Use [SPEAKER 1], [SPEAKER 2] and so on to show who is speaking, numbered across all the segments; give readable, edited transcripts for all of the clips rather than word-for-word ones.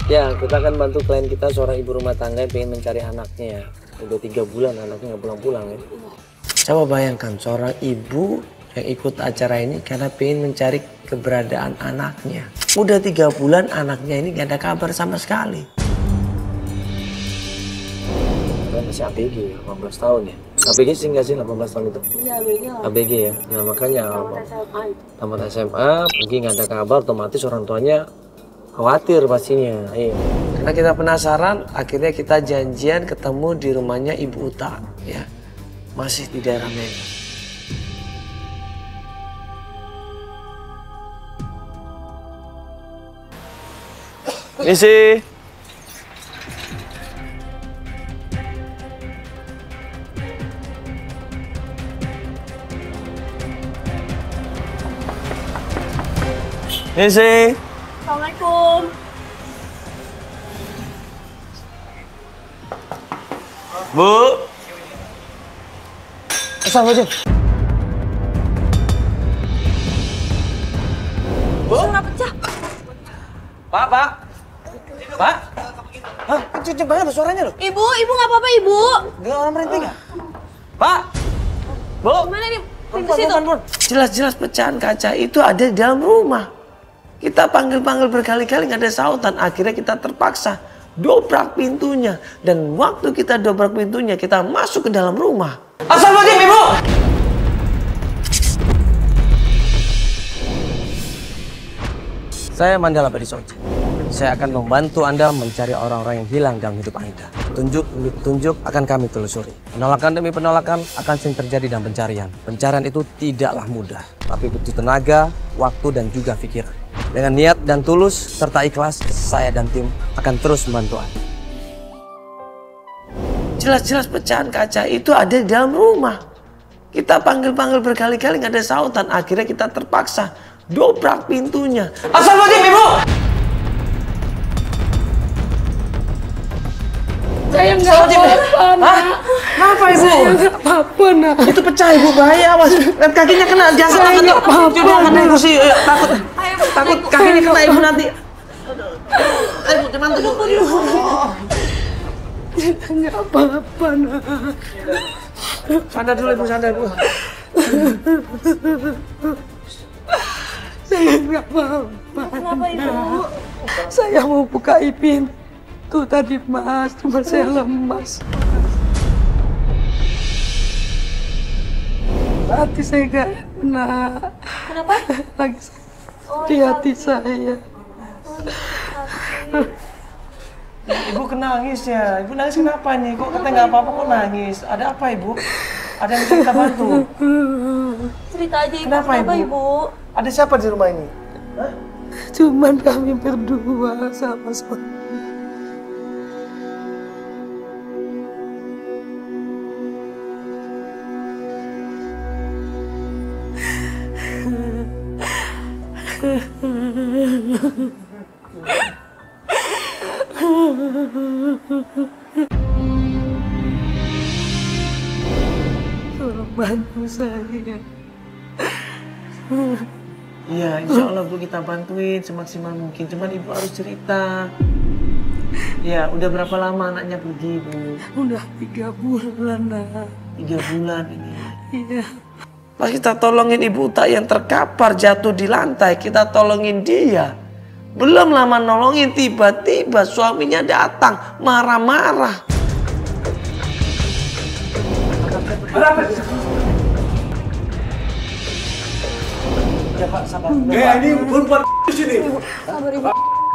[SPEAKER 1] Ya, kita akan bantu klien kita, seorang ibu rumah tangga yang pengen mencari anaknya ya. Udah 3 bulan anaknya nggak pulang-pulang ya. Coba bayangkan seorang ibu yang ikut acara ini karena pengen mencari keberadaan anaknya. Udah 3 bulan anaknya ini nggak ada kabar sama sekali. Kan masih ABG, 18 tahun ya. ABG sih nggak sih 18 tahun itu?
[SPEAKER 2] Iya, ABG lah.
[SPEAKER 1] ABG ya, nah makanya tamat SMA, pergi nggak ada kabar, otomatis orang tuanya khawatir pastinya. Iya. Karena kita penasaran, akhirnya kita janjian ketemu di rumahnya Ibu Uta, ya. Masih di daerah Mega. Misi. Misi.
[SPEAKER 2] Assalamualaikum.
[SPEAKER 1] Bu. Assalamualaikum. Bu.
[SPEAKER 2] Nggak pecah.
[SPEAKER 1] Pak. Pak. Hah, kenceng banget suaranya loh.
[SPEAKER 2] Ibu nggak apa-apa, Ibu.
[SPEAKER 1] Enggak orang merintih nggak? Pak. Bu.
[SPEAKER 2] Gimana nih? Pintu situ.
[SPEAKER 1] Jelas-jelas pecahan kaca itu ada di dalam rumah. Kita panggil-panggil berkali-kali nggak ada sautan. Akhirnya kita terpaksa dobrak pintunya. Dan waktu kita dobrak pintunya, kita masuk ke dalam rumah. Assalamualaikum, Ibu! Saya Mandala Badisoji. Saya akan membantu Anda mencari orang-orang yang hilang dalam hidup Anda. Tunjuk demi petunjuk akan kami telusuri. Penolakan demi penolakan akan sering terjadi dalam pencarian. Pencarian itu tidaklah mudah, tapi butuh tenaga, waktu, dan juga pikiran. Dengan niat dan tulus serta ikhlas, saya dan tim akan terus membantu Anda. Jelas-jelas pecahan kaca itu ada di dalam rumah. Kita panggil-panggil berkali-kali nggak ada sautan. Akhirnya kita terpaksa dobrak pintunya. Assalamualaikum, Ibu!
[SPEAKER 2] Saya nggak apa-apa, Nak.
[SPEAKER 1] Kenapa, Ibu?
[SPEAKER 2] Saya nggak apa-apa, Nak.
[SPEAKER 1] Itu pecah, Ibu. Bahaya, awas. Lihat kakinya kena. Jangan
[SPEAKER 2] Saya
[SPEAKER 1] angkat.
[SPEAKER 2] nggak apa-apa,
[SPEAKER 1] Jangan
[SPEAKER 2] Nak.
[SPEAKER 1] kursi. Takut kakinya kena, Ibu, nanti. Ayo, Bu, dibantu, Bu.
[SPEAKER 2] Saya nggak apa-apa, Nak.
[SPEAKER 1] Sandar dulu, Ibu. Sandar, Bu.
[SPEAKER 2] Saya nggak apa-apa.
[SPEAKER 3] Kenapa, Ibu?
[SPEAKER 2] Saya mau buka pintu tadi, Mas. Cuma saya lemas. Hati saya nggak enak.
[SPEAKER 3] Kenapa?
[SPEAKER 2] Lagi di hati saya.
[SPEAKER 1] Ibu nangis ya. Ibu nangis kenapa nih? Kok katanya nggak apa-apa, kok nangis? Ada apa, Ibu? Ada yang bisa kita bantu?
[SPEAKER 3] Cerita aja, Ibu.
[SPEAKER 1] Kenapa,
[SPEAKER 3] Kenapa,
[SPEAKER 1] Ibu?
[SPEAKER 3] Ibu?
[SPEAKER 1] Ada siapa di rumah ini? Hah?
[SPEAKER 2] Cuman kami berdua sama suami. Tolong bantu saya.
[SPEAKER 1] Iya, insya Allah, Bu, kita bantuin semaksimal mungkin. Cuman Ibu harus cerita. Ya, udah berapa lama anaknya pergi, Bu?
[SPEAKER 2] Udah 3 bulan, Nak.
[SPEAKER 1] 3 bulan ini.
[SPEAKER 2] Iya.
[SPEAKER 1] Pas kita tolongin Ibu Uta yang terkapar jatuh di lantai, kita tolongin dia. Belum lama nolongin, tiba-tiba suaminya datang marah-marah. Ya, Pak, sabar.
[SPEAKER 4] Ini perempuan di sini.
[SPEAKER 2] Sabar, Ibu.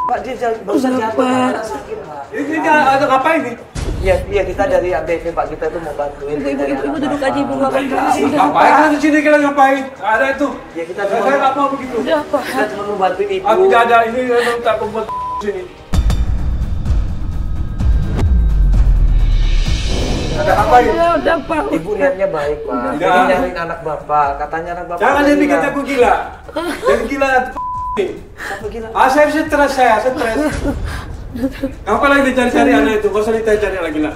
[SPEAKER 1] Pak, dia barusan jatuh, Pak. Sakit, Pak.
[SPEAKER 4] Ini ada ngapain nih?
[SPEAKER 1] Iya, kita dari ABV, Pak. Kita tuh mau bantuin.
[SPEAKER 2] Ibu duduk aja, Ibu. Nggak apa-apa.
[SPEAKER 4] Ngapain di sini kalian ngapain? Ada itu.
[SPEAKER 1] Ya, kita
[SPEAKER 4] Saya
[SPEAKER 1] cuma
[SPEAKER 4] nggak mau begitu.
[SPEAKER 1] kita cuma mau bantuin Ibu.
[SPEAKER 4] Aku tidak ada ini tak perempuan di sini. Ada apa ini?
[SPEAKER 2] Ya udah, Pak.
[SPEAKER 1] Ibu niatnya baik, Pak.
[SPEAKER 4] Tidak.
[SPEAKER 1] Ini nyariin anak Bapak. Katanya anak Bapak.
[SPEAKER 4] Jangan
[SPEAKER 1] udah
[SPEAKER 4] dia bikin
[SPEAKER 1] hilang.
[SPEAKER 4] aku gila. Jadi gila Saya stres, stres. Apa lagi dicari-cari anak itu? Gak usah dicari lagi lah.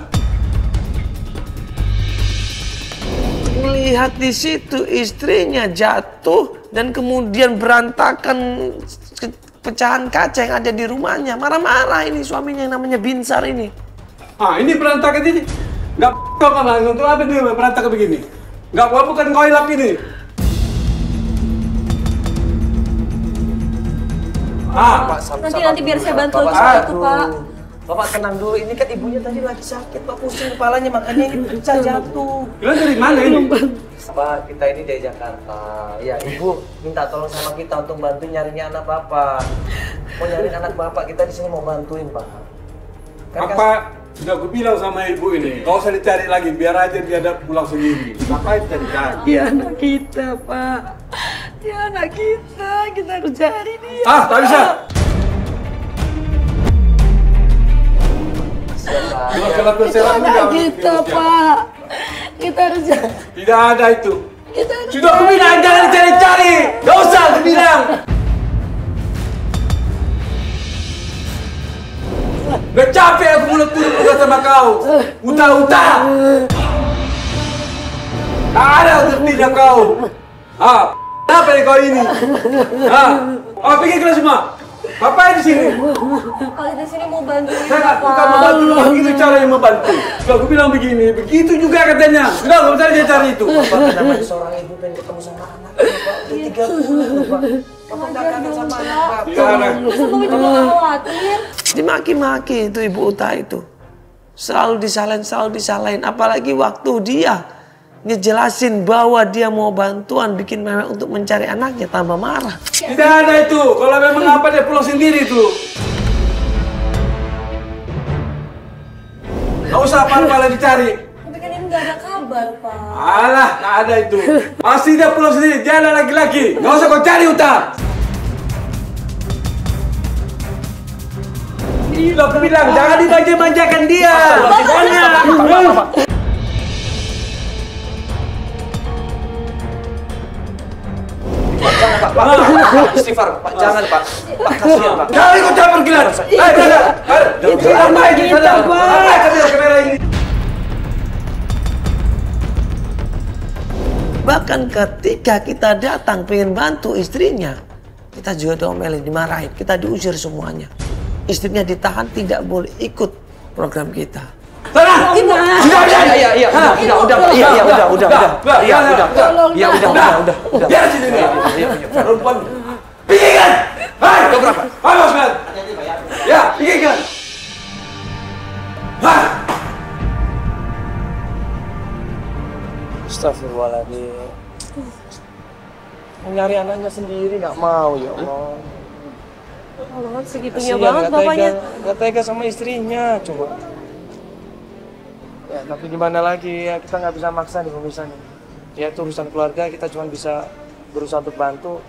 [SPEAKER 1] Melihat di situ istrinya jatuh dan kemudian berantakan pecahan kaca yang ada di rumahnya. Marah-marah ini suaminya yang namanya Binsar ini.
[SPEAKER 4] Ah, ini berantakan ini. Gak kau kan untuk apa dia berantakan begini? Gak bukan kau hilap ini.
[SPEAKER 1] Pak,
[SPEAKER 3] Nanti biar saya bantu soal itu, Pak.
[SPEAKER 1] Bapak tenang dulu, ini kan ibunya tadi lagi sakit, Pak, pusing kepalanya, makanya ini pecah jatuh.
[SPEAKER 4] Kalian dari mana ini?
[SPEAKER 1] Pak, kita ini dari Jakarta. Ya, Ibu minta tolong sama kita untuk bantu nyarinya anak Bapak. Mau nyari anak Bapak, kita di sini mau bantuin, Pak.
[SPEAKER 4] Apa? Sudah aku bilang sama ibu ini, kau usah dicari lagi, biar aja dia ada pulang sendiri. Ngapain cari-cari?
[SPEAKER 2] Dia anak kita, Pak. Dia anak kita harus cari dia.
[SPEAKER 4] Ah, tak bisa. Kalau
[SPEAKER 2] Itu anak kita, Pak. Kita harus cari.
[SPEAKER 4] tidak ada itu.
[SPEAKER 2] Kita harus
[SPEAKER 4] Sudah aku bilang jangan dicari-cari. Gak usah aku bilang. Udah capek aku mulut turun sama kau. Uta-uta. Tak ada artinya kau. Ah, apa yang kau ini? Ah, pergi kelas semua. Ngapain di sini?
[SPEAKER 3] Kalau di sini mau bantuin
[SPEAKER 4] Saya
[SPEAKER 3] Bapak.
[SPEAKER 4] bukan membantu, begitu cara yang membantu. Sudah aku bilang begini, begitu juga katanya. Sudah, nggak usah dia cari itu.
[SPEAKER 1] Bapak namanya seorang ibu pengen ketemu sama anaknya, Pak. Udah 30, Pak. Bapak nggak kangen sama anak Bapak.
[SPEAKER 4] Tidak ada.
[SPEAKER 3] Masa Mami cuma khawatir?
[SPEAKER 1] Dimaki-maki itu Ibu Uta itu. Selalu disalahin. Apalagi waktu dia ngejelasin bahwa dia mau bantuan bikin mewek untuk mencari anaknya, tambah marah.
[SPEAKER 4] Tidak ada itu. Kalau memang apa dia pulang sendiri itu. Nggak usah apa-apa dicari.
[SPEAKER 3] Tapi kan ini nggak ada kabar, Pak.
[SPEAKER 4] Alah, nggak ada itu. Pasti dia pulang sendiri. Dia ada laki-laki. Nggak usah kau cari Uta. Sudah aku bilang, jangan dimanja-manjakan dia.
[SPEAKER 1] Pak, istighfar, Pak, jangan, Pak. Pak, kasihan, Pak.
[SPEAKER 4] Jangan ikut campur gila. Jangan. Apa ini? Apa kamera ini?
[SPEAKER 1] Bahkan ketika kita datang pengen bantu istrinya, kita juga diomelin, dimarahin, kita diusir semuanya. Istrinya ditahan, tidak boleh ikut program kita.
[SPEAKER 4] Sana.
[SPEAKER 1] Udah.
[SPEAKER 4] Biar sini. Perempuan. Pikirkan. Hai. Berapa? Awas, man. Ya, pikirkan. Hah.
[SPEAKER 1] Astagfirullahaladzim. Mau nyari anaknya sendiri nggak mau, ya Allah.
[SPEAKER 3] Allah, segitunya
[SPEAKER 1] Kasihan,
[SPEAKER 3] banget bapaknya.
[SPEAKER 1] Nggak tega sama istrinya, coba. Ya, tapi gimana lagi ya, kita nggak bisa maksa nih pemirsa nih. Ya itu urusan keluarga, kita cuma bisa berusaha untuk bantu.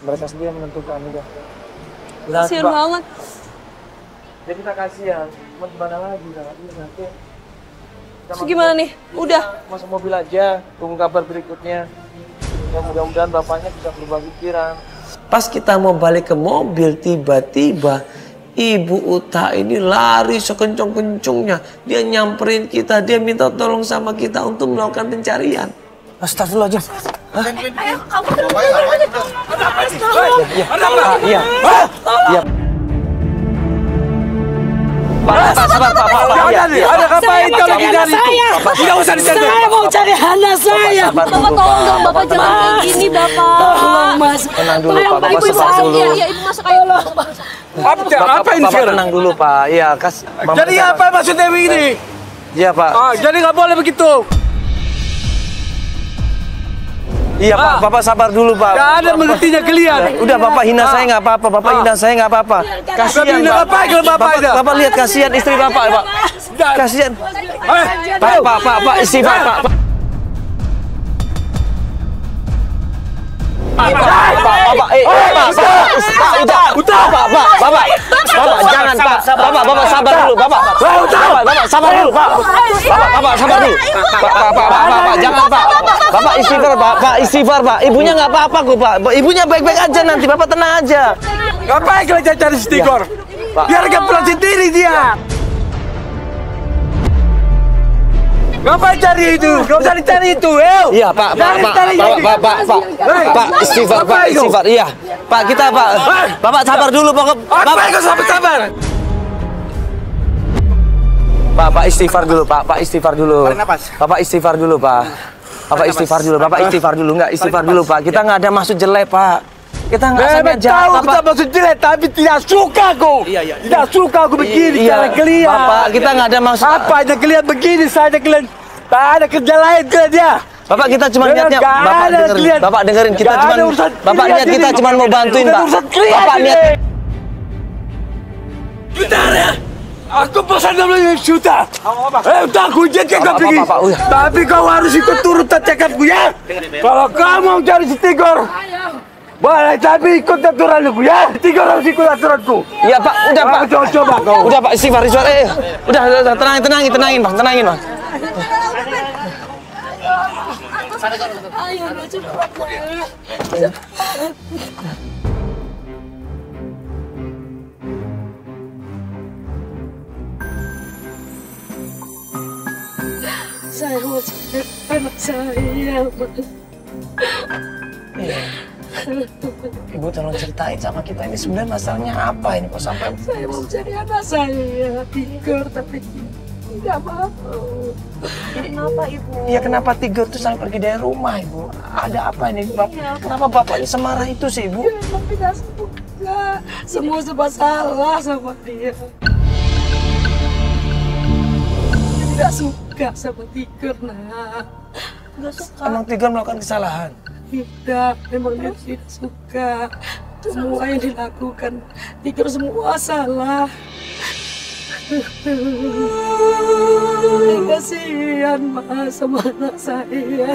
[SPEAKER 1] Mereka sendiri yang menentukan udah.
[SPEAKER 3] Kasian banget.
[SPEAKER 1] Ya kita kasihan, cuma gimana lagi, nggak bisa.
[SPEAKER 3] Terus gimana nih? Udah.
[SPEAKER 1] Masuk mobil aja, tunggu kabar berikutnya. Ya mudah-mudahan bapaknya bisa berubah pikiran. Pas kita mau balik ke mobil, tiba-tiba Ibu Uta ini lari sekencang-kencangnya. Dia nyamperin kita, dia minta tolong sama kita untuk melakukan pencarian. Astagfirullahaladzim.
[SPEAKER 3] Ayo, kamu tenang.
[SPEAKER 4] Ada apa?
[SPEAKER 1] Iya. Iya.
[SPEAKER 4] Ada ngapain kalau dicari itu? Tidak usah dicari.
[SPEAKER 2] Saya mau cari anak saya.
[SPEAKER 3] Bapak tolong dong, Bapak jangan kayak gini, Bapak.
[SPEAKER 2] Tolong, Mas.
[SPEAKER 1] Tenang dulu, Pak. Bapak
[SPEAKER 3] Ibu
[SPEAKER 1] sabar dulu.
[SPEAKER 3] Iya, Ibu masuk ayo.
[SPEAKER 4] Apa ini
[SPEAKER 1] Bapak
[SPEAKER 4] sekarang?
[SPEAKER 1] tenang dulu, Pak. Iya,
[SPEAKER 4] Jadi apa maksudnya begini?
[SPEAKER 1] Iya, Pak.
[SPEAKER 4] Jadi nggak boleh begitu.
[SPEAKER 1] Iya, Pak. Bapak sabar dulu, Pak.
[SPEAKER 4] Nggak ada mengertinya kalian.
[SPEAKER 1] Udah, Bapak hina saya nggak apa-apa. Bapak hina saya nggak apa-apa. Kasihan,
[SPEAKER 4] Hina
[SPEAKER 1] Pak.
[SPEAKER 4] apa kalau Bapak ada?
[SPEAKER 1] Bapak lihat kasihan istri Bapak, Pak. Kasihan. Pak, istighfar, Pak. Pak, Bapak, jangan Pak. Bapak sabar dulu, Bapak. Bapak sabar dulu, Pak. Bapak sabar dulu. Bapak jangan Pak. Bapak istighfar, Pak. Istighfar, Pak. Ibunya nggak apa-apa kok, Pak. Ibunya baik-baik aja nanti. Bapak tenang aja.
[SPEAKER 4] Ngapain kalian cari Tigor? Biar dia pulang sendiri dia. Ngapain cari itu? Gak usah dicari itu,
[SPEAKER 1] Iya, Pak, istighfar, Pak, istighfar. Iya, Pak, kita, Pak. Bapak sabar dulu, Pak.
[SPEAKER 4] Apa yang kau sabar?
[SPEAKER 1] Pak, istighfar dulu, Pak. Bapak istighfar dulu, Pak. Bapak istighfar dulu, nggak istighfar dulu, Pak. Kita nggak ada maksud jelek, Pak. Kita nggak sengaja.
[SPEAKER 4] Tahu kita maksud jelek, tapi tidak suka kau. Tidak suka aku begini, cara kalian.
[SPEAKER 1] Bapak, kita nggak ada maksud.
[SPEAKER 4] Apa aja kalian begini, saya kalian. Tak ada kerja lain ke dia.
[SPEAKER 1] Bapak, kita cuma niatnya, Bapak dengerin kita cuma, Bapak niat kita cuma mau bantuin, Pak. Bapak niat.
[SPEAKER 4] Bentar ya. Aku pesan 12 juta. Udah aku janji kau pergi. Tapi kau harus ikut turut cakapku ya. Kalau kau mau cari si Tigor, boleh, tapi ikut aturanku ya. Tigor harus ikut aturanku.
[SPEAKER 1] Iya, Pak. Udah, Pak.
[SPEAKER 4] Coba kau.
[SPEAKER 1] Udah, Pak. Istighfar. Udah, tenangin, Bang. Tenangin, Bang.
[SPEAKER 3] Ayo, cepat.
[SPEAKER 2] Saya mau cari anak saya, Mas.
[SPEAKER 1] Ibu tolong ceritain sama kita ini sebenarnya masalahnya apa ini kok sampai
[SPEAKER 2] Saya mau cari anak saya, Tigor, tapi tidak mau.
[SPEAKER 3] Kenapa, Ibu?
[SPEAKER 1] ya kenapa Tigor tuh sampai pergi dari rumah, Ibu? Ada apa ini? Kenapa bapaknya semarah itu sih, Ibu?
[SPEAKER 2] Dia memang tidak suka. Semua serba salah sama dia. Dia tidak suka sama Tigor, nak.
[SPEAKER 3] Nggak suka.
[SPEAKER 1] Emang Tigor melakukan kesalahan?
[SPEAKER 2] Tidak, memang dia tidak suka. Semua yang dilakukan Tigor semua salah. Kasihan Mas sama anak saya.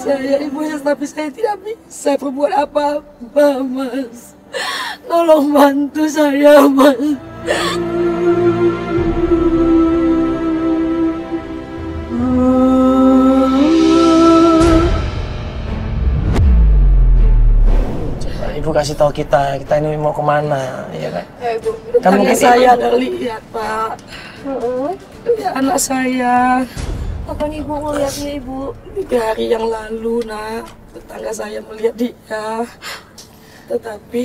[SPEAKER 2] Saya ibunya, tapi saya tidak bisa berbuat apa-apa, Mas. Tolong bantu saya, Mas.
[SPEAKER 1] Ibu kasih tahu kita ini mau kemana, ya kan?
[SPEAKER 2] Ya, Ibu.
[SPEAKER 1] Kan
[SPEAKER 2] Anak
[SPEAKER 1] mungkin
[SPEAKER 2] saya ada lihat, Pak. Ya, anak saya.
[SPEAKER 3] Kapan Ibu ngeliatnya, Ibu?
[SPEAKER 2] 3 hari yang lalu, nak. Tetangga saya melihat dia. Tetapi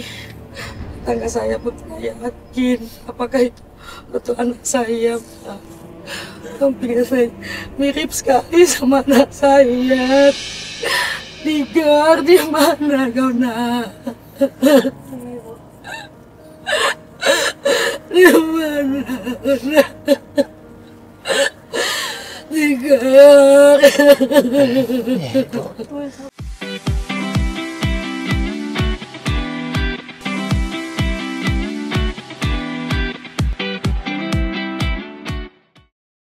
[SPEAKER 2] tetangga saya pun tidak yakin apakah itu betul anak saya, Pak. Tampilnya saya mirip sekali sama anak saya. Tigor, di mana kau, nak? Di mana, nak? Tigor.